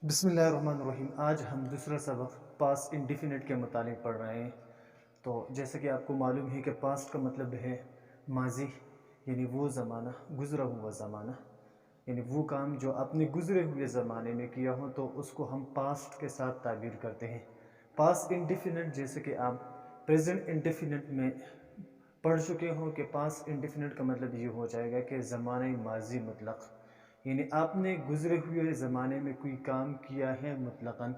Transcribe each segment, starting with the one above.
بسم اللہ الرحمن الرحیم۔ آج ہم دوسرا سبق پاسٹ انڈیفینٹ کے متعلق پڑھ رہے ہیں۔ تو جیسے کہ آپ کو معلوم ہے کہ پاسٹ کا مطلب ہے ماضی، یعنی وہ زمانہ، گزرا ہوا زمانہ، یعنی وہ کام جو آپ نے گزرے ہوئے زمانے میں کیا ہو تو اس کو ہم پاسٹ کے ساتھ تعبیر کرتے ہیں۔ پاسٹ انڈیفینٹ جیسے کہ آپ پریزنٹ انڈیفینٹ میں پڑھ چکے ہوں کہ پاسٹ انڈیفینٹ کا مطلب یہ ہو جائے گا کہ زمانہ ماضی مطلق، یعنی آپ نے گزرے ہوئے زمانے میں کوئی کام کیا ہے مطلقاً،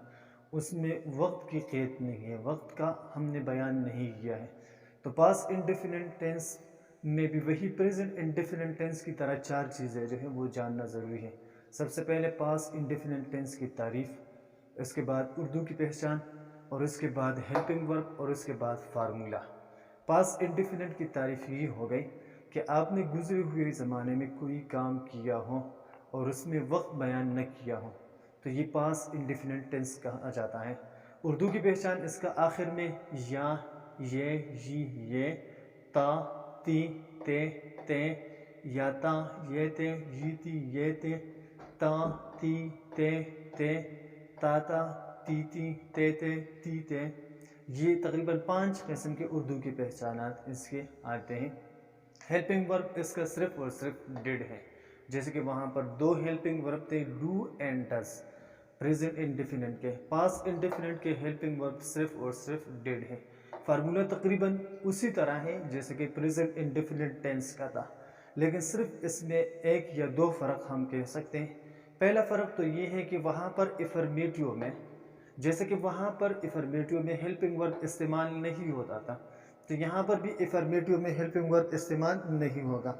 اس میں وقت کی قید نہیں ہے، وقت کا ہم نے بیان نہیں کیا ہے۔ تو پاسٹ انڈیفینٹ ٹینس میں بھی وہی پریزنٹ انڈیفینٹ ٹینس کی طرح چار چیزیں جو ہیں وہ جاننا ضروری ہے۔ سب سے پہلے پاسٹ انڈیفینٹ ٹینس کی تعریف، اس کے بعد اردو کی پہچان، اور اس کے بعد ہیلپنگ ورب، اور اس کے بعد فارمولہ۔ پاسٹ انڈیفینٹ کی تعریف یہ ہو گئی کہ آپ نے گزرے ہوئے زمانے میں کوئی کام کیا ہو اور اس میں وقت بیان نہ کیا ہو تو یہ پاسٹ انڈیفینٹ ٹینس کہا جاتا ہے۔ اردو کی پہچان اس کا آخر میں یا، یہ، تا، تی، تے، یاتا، یہ تے، یہ تے، تا، تی، تے، تاتا، تی، تے، یہ تقریباً 5 قسم کے اردو کی پہچانات اس کے آتے ہیں۔ ہیلپنگ ورب اس کا صرف اور صرف ڈیڈ ہے، جیسے کہ وہاں پر 2 ہیلپنگ ورب تھے، do and does, present indefinite کے۔ پاسٹ انڈیفینٹ کے ہیلپنگ ورب صرف اور صرف ڈیڈ ہے۔ فارمولہ تقریباً اسی طرح ہے جیسے کہ پریزنٹ انڈیفینٹ ٹینس کا تھا، لیکن صرف اس میں 1 یا 2 فرق ہم کہہ سکتے ہیں۔ پہلا فرق تو یہ ہے کہ وہاں پر افرمیٹیو میں، جیسے کہ وہاں پر افرمیٹیو میں ہیلپنگ ورب استعمال نہیں ہوتا تھا، تو یہاں پر بھی افرمیٹیو میں ہیلپنگ ورب استعمال نہیں ہوگا۔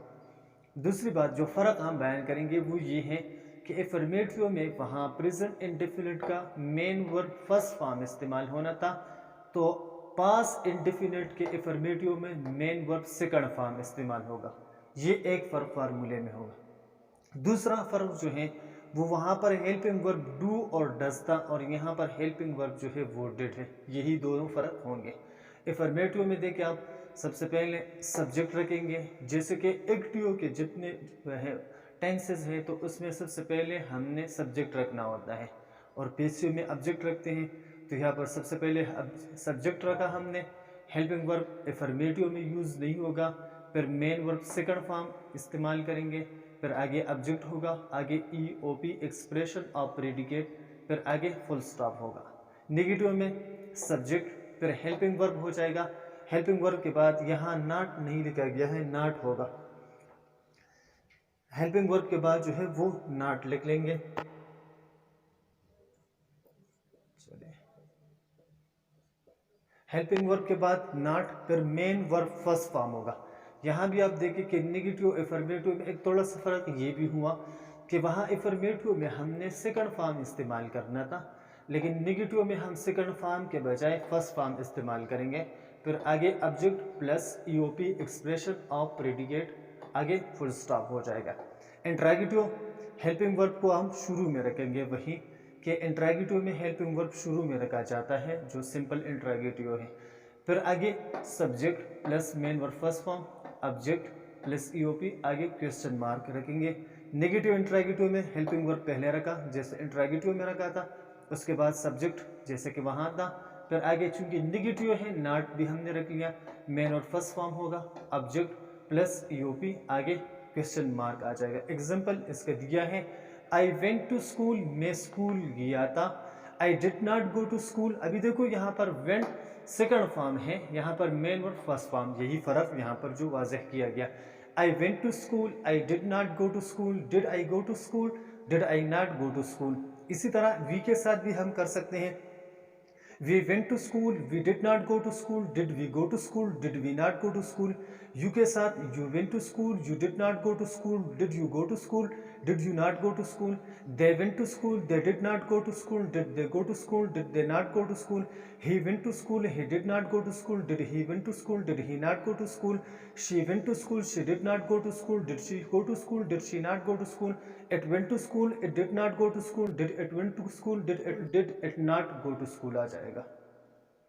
دوسری بات جو فرق ہم بیان کریں گے وہ یہ ہے کہ افرمیٹیو میں وہاں پریزنٹ انڈیفینٹ کا مین ورب فرسٹ فارم استعمال ہونا تھا، تو پاسٹ انڈیفینٹ کے افرمیٹیو میں مین ورب سیکنڈ فارم استعمال ہوگا۔ یہ ایک فرق فارمولے میں ہوگا۔ دوسرا فرق جو ہے وہ وہاں پر ہیلپنگ ورب ڈو اور ڈز تھا، اور یہاں پر ہیلپنگ ورب جو ہے وہ ڈیڈ ہے۔ یہی دونوں فرق ہوں گے۔ افرمیٹیو میں دیکھیں آپ سب سے پہلے سبجیکٹ رکھیں گے، جیسے کہ ایکٹیو کے جتنے ٹینسز ہیں تو اس میں سب سے پہلے ہم نے سبجیکٹ رکھنا ہوتا ہے، اور پیسیو میں آبجیکٹ رکھتے ہیں، تو یہاں پر سب سے پہلے سبجیکٹ رکھا ہم نے۔ ہیلپنگ ورب افرمیٹیو میں یوز نہیں ہوگا، پھر مین ورب سیکنڈ فارم استعمال کریں گے، پھر آگے آبجیکٹ ہوگا، آگے ای او پی ایکسپریشن آف پریڈیکیٹ، پھر آگے فل سٹاپ ہوگا۔ نیگیٹو میں سبجیکٹ پھر ہیلپنگ ورب ہو جائے گا۔ ہیلپنگ ورب کے بعد یہاں ناٹ نہیں لکھا گیا ہے، ناٹ ہوگا۔ ہیلپنگ ورب کے بعد جو ہے وہ ناٹ لکھ لیں گے۔ ہیلپنگ ورب کے بعد ناٹ، پھر مین ورب فرسٹ فارم ہوگا۔ یہاں بھی آپ دیکھیں کہ نیگیٹیو افرمیٹیو میں ایک تھوڑا سا فرق یہ بھی ہوا کہ وہاں افرمیٹیو میں ہم نے سیکنڈ فارم استعمال کرنا تھا، لیکن نیگیٹیو میں ہم سیکنڈ فارم کے بجائے فرسٹ فارم استعمال کریں گے، پھر آگے object plus E O P expression of predicate, آگے فل سٹاپ ہو جائے گا۔ انٹراگیٹیو ہیلپنگ ورب کو ہم شروع میں رکھیں گے، وہی کہ انٹراگیٹیو میں ہیلپنگ ورب شروع میں رکھا جاتا ہے جو سمپل انٹراگیٹیو ہے، پھر آگے سبجیکٹ پلس مین ورب فرسٹ فارم، آبجیکٹ پلس ای او پی، آگے کویسچن مارک رکھیں گے۔ نیگیٹیو انٹراگیٹیو میں ہیلپنگ ورب پہلے رکھا جیسے انٹراگیٹیو میں رکھا تھا، اس کے بعد سبجیکٹ جیسے کہ وہاں تھا، پھر آگے چونکہ نیگیٹیو ہے ناٹ بھی ہم نے رکھ لیا، مین اور فرسٹ فارم ہوگا، آبجیکٹ پلس ای او پی، آگے کویسچن مارک آ جائے گا۔ ایگزامپل اس کا دیا ہے آئی وینٹ ٹو اسکول، میں اسکول گیا تھا۔ I did not go to school, ابھی دیکھو یہاں پر وینٹ سیکنڈ فارم ہے، یہاں پر مین ورب فرسٹ فارم، یہی فرق یہاں پر جو واضح کیا گیا۔ I went to school, I did not go to school, did I go to school, did I not go to school. اسی طرح وی کے ساتھ بھی ہم کر سکتے ہیں، we went to school, we did not go to school, did we go to school, did we not go to school۔ you کے ساتھ you went to school, you did not go to school, did you go to school, did you not go to school۔ they went to school, they did not go to school, did they go to school, did they not go to school۔ he went to school, he did not go to school, did he went to school, did he not go to school۔ she went to school, she did not go to school, did she go to school, did she not go to school۔ it went to school, it did not go to school, did it went to school, did it not go to school آ جائے گا۔